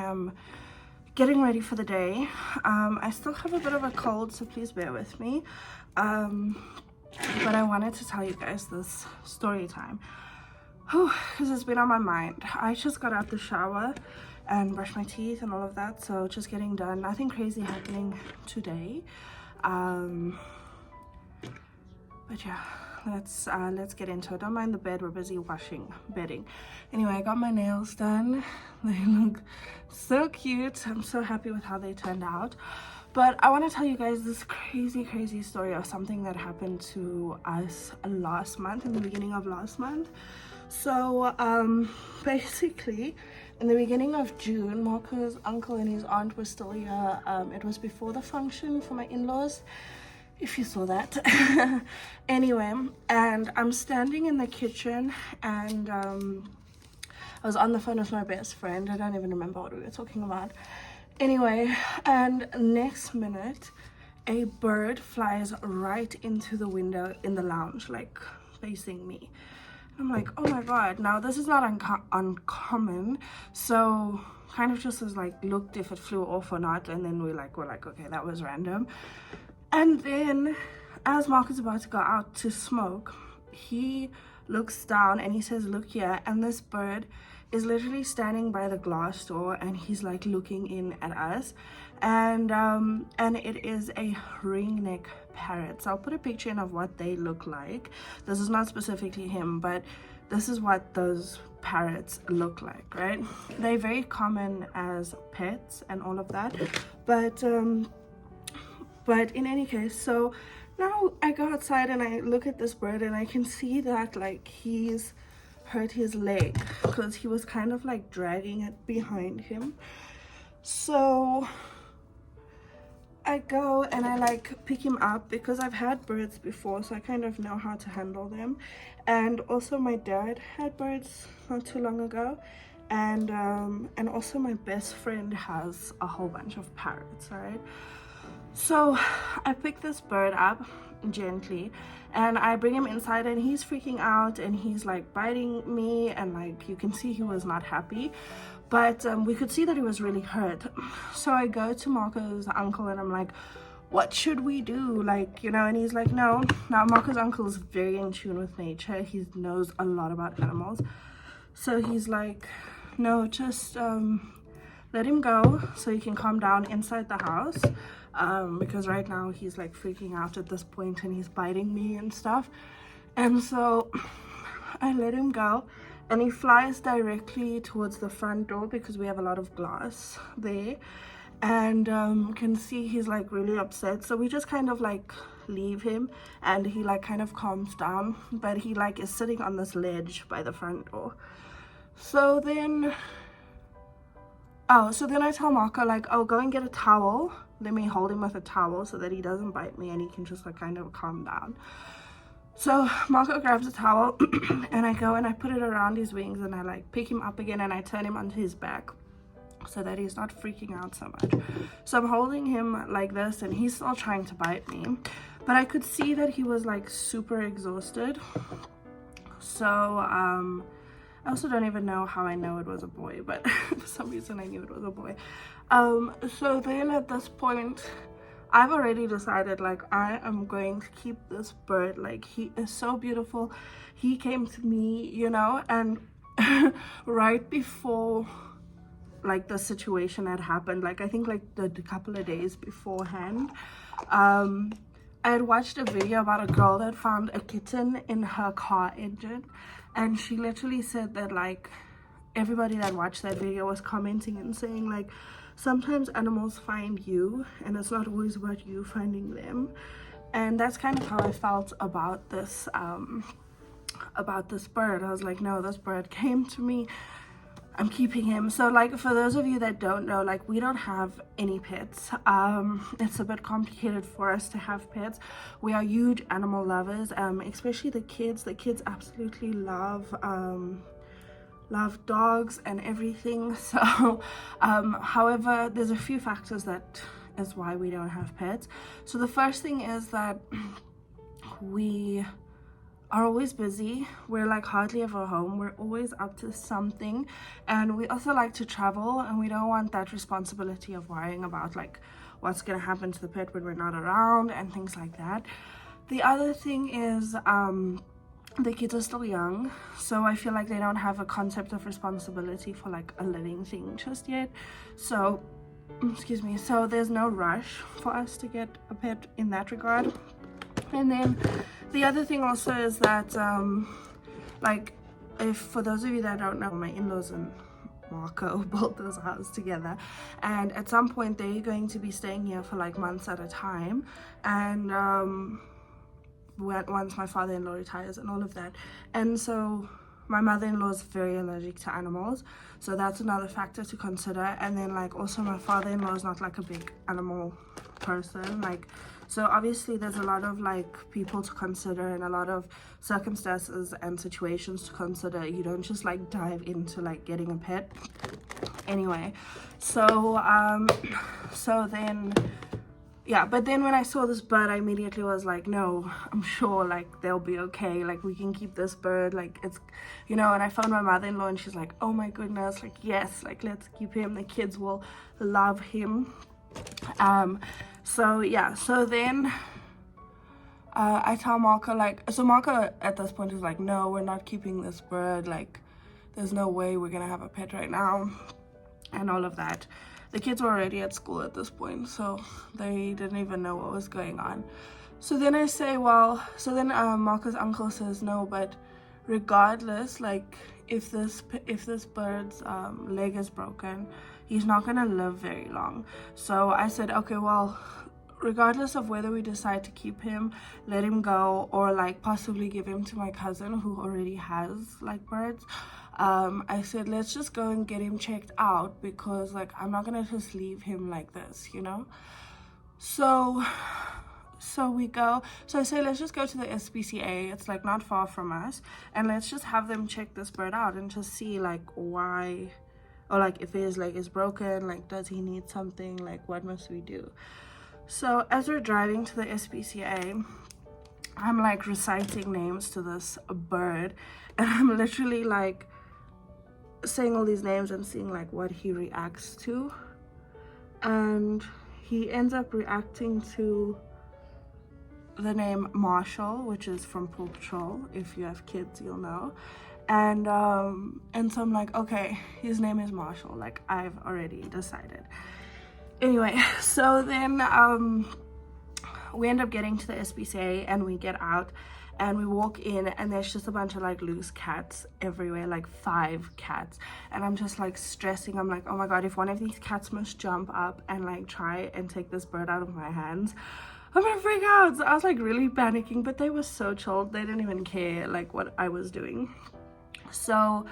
am getting ready for the day. I still have a bit of a cold, so please bear with me. But I wanted to tell you guys this story time because it's been on my mind. I just got out the shower and brushed my teeth and all of that, so just getting done. Nothing crazy happening today. But yeah, let's get into it. Don't mind the bed, we're busy bedding. Anyway, I got my nails done. They look so cute. I'm so happy with how they turned out. But I want to tell you guys this crazy story of something that happened to us last month, in the beginning of last month. So basically in the beginning of June, Marco's uncle and his aunt were still here. It was before the function for my in-laws, if you saw that. Anyway, and I'm standing in the kitchen, and I was on the phone with my best friend. I don't even remember what we were talking about. Anyway, and next minute a bird flies right into the window in the lounge, like facing me. I'm like, oh my god. Now this is not uncommon, so kind of just was like looked if it flew off or not, and then we're like okay, that was random. And then as Mark is about to go out to smoke, he looks down and he says, look here, and this bird is literally standing by the glass door, and he's like looking in at us, and it is a ringneck parrot. So I'll put a picture in of what they look like. This is not specifically him, but this is what those parrots look like, right? They're very common as pets and all of that, but in any case, so now I go outside and I look at this bird, and I can see that like he's hurt his leg because he was kind of like dragging it behind him. So I go and I like pick him up because I've had birds before, so I kind of know how to handle them. And also my dad had birds not too long ago, and also my best friend has a whole bunch of parrots, right? So I pick this bird up gently and I bring him inside, and he's freaking out and he's like biting me, and like you can see he was not happy, but we could see that he was really hurt. So I go to Marco's uncle and I'm like, what should we do, like, you know? And he's like, no. Now Marco's uncle is very in tune with nature. He knows a lot about animals, so he's like, no, just let him go so he can calm down inside the house, because right now he's like freaking out at this point and he's biting me and stuff. And so I let him go, and he flies directly towards the front door because we have a lot of glass there, and can see he's like really upset. So we just kind of like leave him, and he like kind of calms down, but he like is sitting on this ledge by the front door. So then I tell Marco like, oh, go and get a towel. Let me hold him with a towel so that he doesn't bite me and he can just like kind of calm down. So Marco grabs a towel and I go and I put it around his wings, and I like pick him up again and I turn him onto his back so that he's not freaking out so much. So I'm holding him like this, and he's still trying to bite me, but I could see that he was like super exhausted. So I also don't even know how I know it was a boy, but for some reason I knew it was a boy. So then at this point, I've already decided like I am going to keep this bird. Like, he is so beautiful. He came to me, you know, and right before like the situation had happened, like I think like the couple of days beforehand, I had watched a video about a girl that found a kitten in her car engine, and she literally said that like everybody that watched that video was commenting and saying like, sometimes animals find you and it's not always about you finding them. And that's kind of how I felt about this bird. I was like, no, this bird came to me, I'm keeping him. So like, for those of you that don't know, like we don't have any pets. It's a bit complicated for us to have pets. We are huge animal lovers, especially the kids. The kids absolutely love dogs and everything. So however, there's a few factors that is why we don't have pets. So the first thing is that we are always busy. We're like hardly ever home. We're always up to something, and we also like to travel, and we don't want that responsibility of worrying about like what's gonna happen to the pet when we're not around and things like that. The other thing is the kids are still young, so I feel like they don't have a concept of responsibility for like a living thing just yet. So excuse me, so there's no rush for us to get a pet in that regard. And then the other thing also is that like, if for those of you that don't know, my in-laws and Marco built this house together, and at some point they're going to be staying here for like months at a time, and once my father-in-law retires and all of that. And so my mother-in-law is very allergic to animals, so that's another factor to consider. And then like also my father-in-law is not like a big animal person, like, so obviously there's a lot of like people to consider and a lot of circumstances and situations to consider. You don't just like dive into like getting a pet. Anyway, so then yeah, but then when I saw this bird, I immediately was like, no, I'm sure like they'll be okay, like we can keep this bird, like it's, you know. And I found my mother-in-law and she's like, oh my goodness, like yes, like let's keep him, the kids will love him. So yeah, so then I tell Marco, like, so Marco at this point is like, no, we're not keeping this bird, like there's no way we're gonna have a pet right now and all of that. The kids were already at school at this point, so they didn't even know what was going on. So then I say, well, so then Marco's uncle says, no, but regardless, like if this bird's leg is broken, he's not gonna live very long. So I said, okay, well, regardless of whether we decide to keep him, let him go, or like possibly give him to my cousin who already has like birds, I said, let's just go and get him checked out, because like I'm not gonna just leave him like this, you know. So we go, so I say, let's just go to the SPCA, it's like not far from us, and let's just have them check this bird out and just see like why, or like if his leg is broken, like does he need something, like what must we do. So as we're driving to the SPCA, I'm like reciting names to this bird, and I'm literally like saying all these names and seeing like what he reacts to, and he ends up reacting to the name Marshall, which is from Paw Patrol. If you have kids, you'll know. And so I'm like, okay, his name is Marshall, like I've already decided. Anyway, so then we end up getting to the SPCA, and we get out and we walk in, and there's just a bunch of like loose cats everywhere, like 5 cats. And I'm just like stressing. I'm like, oh my god, if one of these cats must jump up and like try and take this bird out of my hands, I'm gonna freak out. So I was like really panicking, but they were so chilled, they didn't even care like what I was doing. So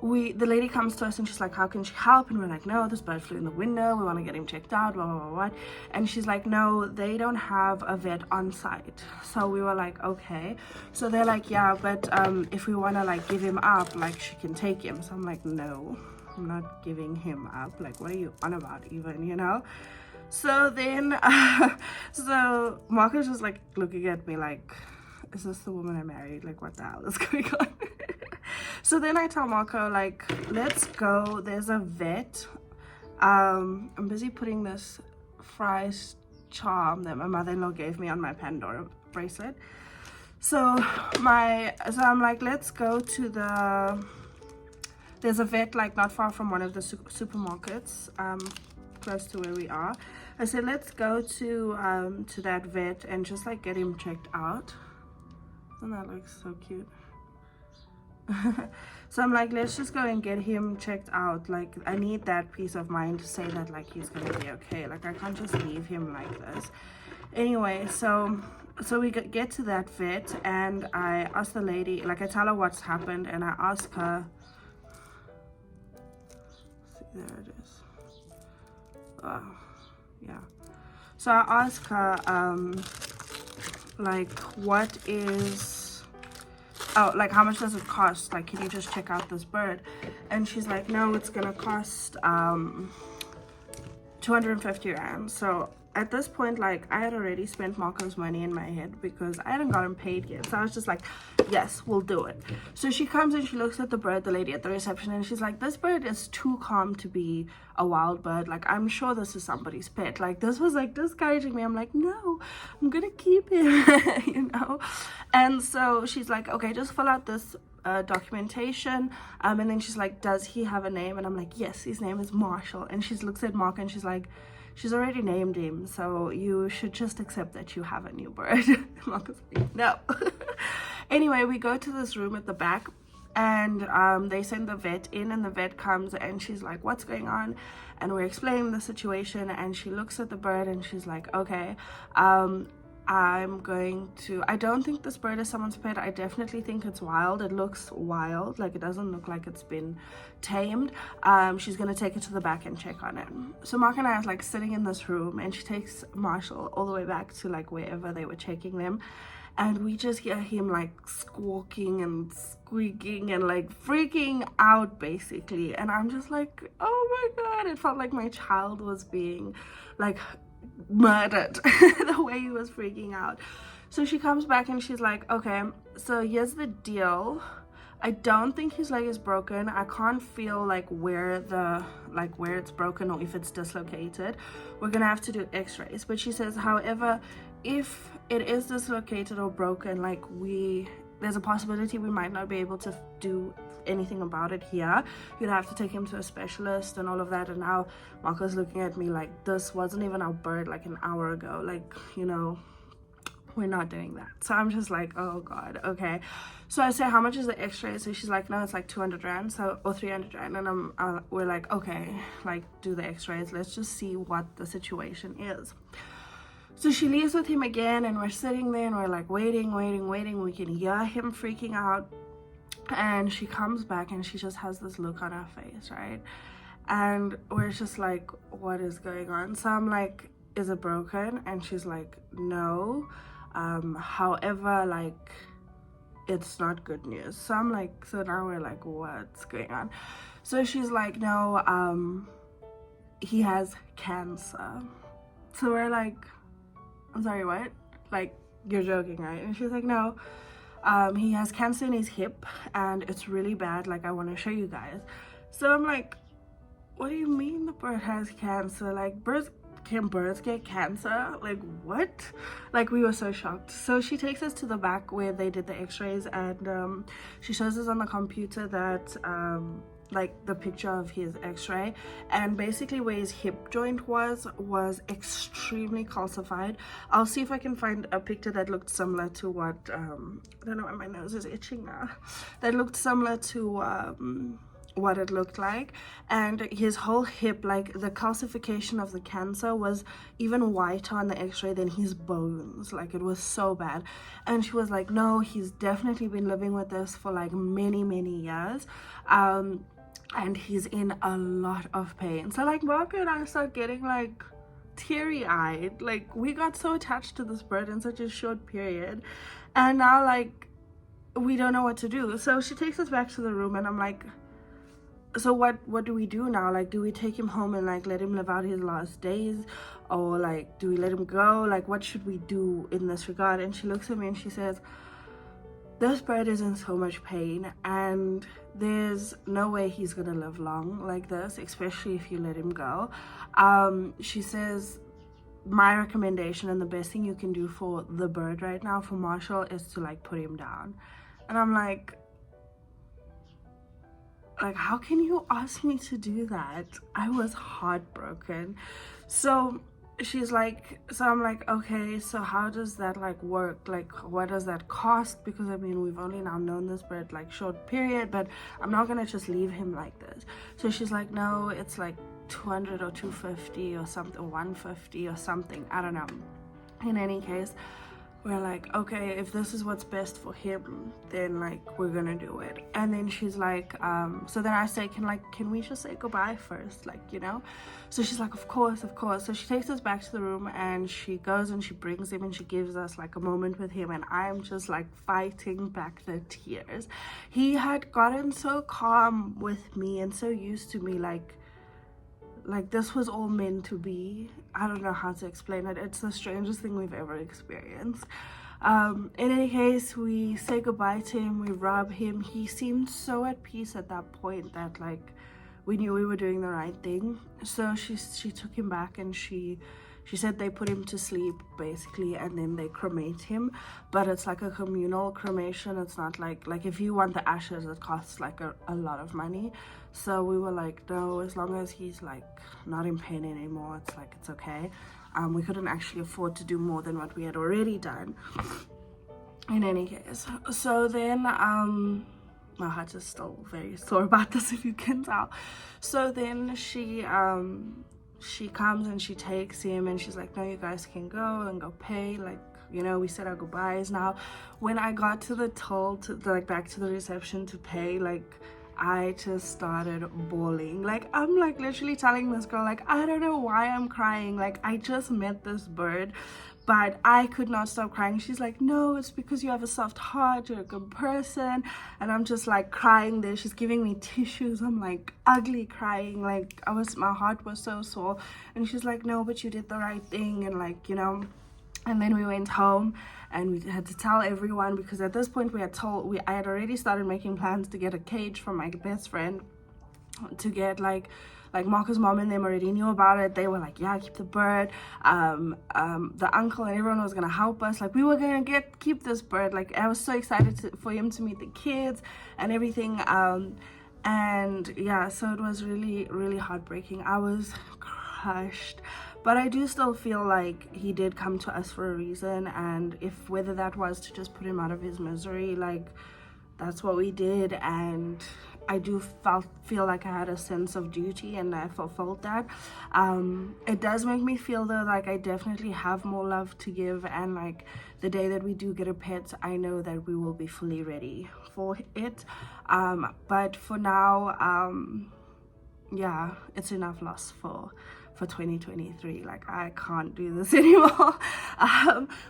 the lady comes to us and she's like, how can she help? And we're like, no, this bird flew in the window, we want to get him checked out, blah, blah, blah, blah. And she's like, no, they don't have a vet on site. So we were like, okay. So they're like, yeah, but if we want to like give him up, like she can take him. So I'm like, no, I'm not giving him up, like what are you on about even, you know? So then so Marco's just like looking at me like, is this the woman I married? Like what the hell is going on? So then I tell Marco, like, let's go, there's a vet. I'm busy putting this Fry's charm that my mother-in-law gave me on my Pandora bracelet. So I'm like, let's go to there's a vet like not far from one of the supermarkets close to where we are. I said, let's go to that vet and just like get him checked out. Doesn't that look so cute? So I'm like, let's just go and get him checked out. Like I need that peace of mind to say that like he's gonna be okay. Like I can't just leave him like this. Anyway, so we get to that vet, and I ask the lady, like I tell her what's happened, and I ask her, see, there it is. Yeah, so I ask her like, what is, oh, like how much does it cost, like can you just check out this bird? And she's like, no, it's gonna cost 250 rand. So at this point, like, I had already spent Marco's money in my head because I hadn't gotten paid yet. So I was just like, yes, we'll do it. So she comes and she looks at the bird, the lady at the reception, and she's like, this bird is too calm to be a wild bird. Like, I'm sure this is somebody's pet. Like, this was like discouraging me. I'm like, no, I'm gonna keep him, you know. And so she's like, okay, just fill out this documentation, and then she's like, does he have a name? And I'm like, yes, his name is Marshall. And she looks at Marco and she's like, she's already named him, so you should just accept that you have a new bird. Marco's like, no. Anyway, we go to this room at the back, and they send the vet in, and the vet comes and she's like, what's going on? And we're explaining the situation, and she looks at the bird and she's like, okay, I don't think this bird is someone's pet. I definitely think it's wild. It looks wild, like it doesn't look like it's been tamed. She's gonna take it to the back and check on it. So Mark and I are like sitting in this room, and she takes Marshall all the way back to like wherever they were checking them, and we just hear him like squawking and squeaking and like freaking out basically. And I'm just like, oh my god, it felt like my child was being like murdered the way he was freaking out. So she comes back and she's like, okay, so here's the deal. I don't think his leg is broken. I can't feel like where it's broken or if it's dislocated. We're gonna have to do x-rays. But she says, however, if it is dislocated or broken, like there's a possibility we might not be able to do anything about it here. You'd have to take him to a specialist and all of that. And now Marco's looking at me like, this wasn't even our bird like an hour ago, like, you know, we're not doing that. So I'm just like, oh god, okay. So I say, how much is the x-ray? So she's like, no, it's like 200 rand, so, or 300 rand. And we're like, okay, like, do the x-rays, let's just see what the situation is. So she leaves with him again, and we're sitting there and we're like waiting. We can hear him freaking out, and she comes back and she just has this look on her face, right? And we're just like, what is going on? So I'm like, is it broken? And she's like, no, however, like, it's not good news. So I'm like, so now we're like, what's going on? So she's like, no, he has cancer. So we're like, I'm sorry, what? Like, you're joking, right? And she's like, no, he has cancer in his hip and it's really bad. Like, I want to show you guys. So I'm like, what do you mean the bird has cancer? Like, can birds get cancer? Like, what? Like, we were so shocked. So she takes us to the back where they did the x-rays, and she shows us on the computer that like the picture of his x-ray, and basically where his hip joint was extremely calcified. I'll see if I can find a picture that looked similar to what I don't know why my nose is itching now, that looked similar to what it looked like. And his whole hip, like the calcification of the cancer was even whiter on the x-ray than his bones. Like, it was so bad. And she was like, no, he's definitely been living with this for like many years, and he's in a lot of pain. So like Marco and I start getting like teary-eyed. Like, we got so attached to this bird in such a short period, and now like we don't know what to do. So she takes us back to the room, and I'm like, so what do we do now? Like, do we take him home and like let him live out his last days, or like do we let him go? Like, what should we do in this regard? And she looks at me and she says, this bird is in so much pain, and there's no way he's gonna live long like this, especially if you let him go. She says, my recommendation and the best thing you can do for the bird right now, for Marshall, is to like put him down. And I'm like, how can you ask me to do that? I was heartbroken. So she's like, so I'm like, okay, so how does that like work? Like, what does that cost? Because I mean, we've only now known this bird like short period, but I'm not gonna just leave him like this. So she's like, no, it's like 200 or 250 or something, 150 or something, I don't know. In any case, we're like, okay, if this is what's best for him, then like we're gonna do it. And then she's like, so then I say, can we just say goodbye first, like, you know? So she's like, of course. So she takes us back to the room, and she goes and she brings him and she gives us like a moment with him, and I'm just like fighting back the tears. He had gotten so calm with me and so used to me like like this was all meant to be. I don't know how to explain it. It's the strangest thing we've ever experienced. In any case, we say goodbye to him, we rub him. He seemed so at peace at that point that like we knew we were doing the right thing. So she took him back, and she said they put him to sleep basically, and then they cremate him. But it's like a communal cremation. It's not like if you want the ashes, it costs like a lot of money. So we were like, no, as long as he's like not in pain anymore, it's like it's okay. We couldn't actually afford to do more than what we had already done. In any case, so then my heart is still very sore about this, if you can tell. So then she comes and she takes him, and she's like, no, you guys can go and go pay, like, you know, we said our goodbyes. Now when I got to the till, like back to the reception to pay, like I just started bawling. Like I'm like literally telling this girl, like, I don't know why I'm crying, like I just met this bird, but I could not stop crying. She's like, no, it's because you have a soft heart, you're a good person. And I'm just like crying there. She's giving me tissues. I'm like ugly crying, like my heart was so sore. And she's like, no, but you did the right thing, and like, you know. And then we went home, and we had to tell everyone, because at this point I had already started making plans to get a cage for my best friend, to get like Marco's mom and them already knew about it. They were like, yeah, keep the bird. The uncle and everyone was gonna help us. Like we were gonna keep this bird. Like I was so excited for him to meet the kids and everything. And yeah, so it was really, really heartbreaking. I was crushed. But I do still feel like he did come to us for a reason, and whether that was to just put him out of his misery, like that's what we did. And I do feel like I had a sense of duty, and I fulfilled that. It does make me feel though like I definitely have more love to give, and like the day that we do get a pet, I know that we will be fully ready for it. But for now, yeah, it's enough loss for 2023. Like I can't do this anymore.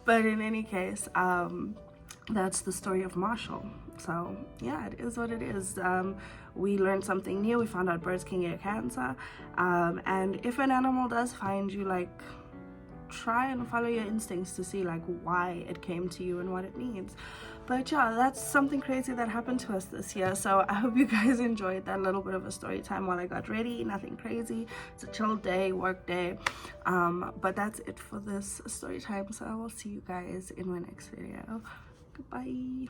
But in any case, that's the story of Marshall. So yeah, it is what it is. We learned something new. We found out birds can get cancer, and if an animal does find you, like try and follow your instincts to see like why it came to you and what it needs. But yeah, that's something crazy that happened to us this year. So I hope you guys enjoyed that little bit of a story time while I got ready. Nothing crazy. It's a chill day, work day. But that's it for this story time. So I will see you guys in my next video. Goodbye.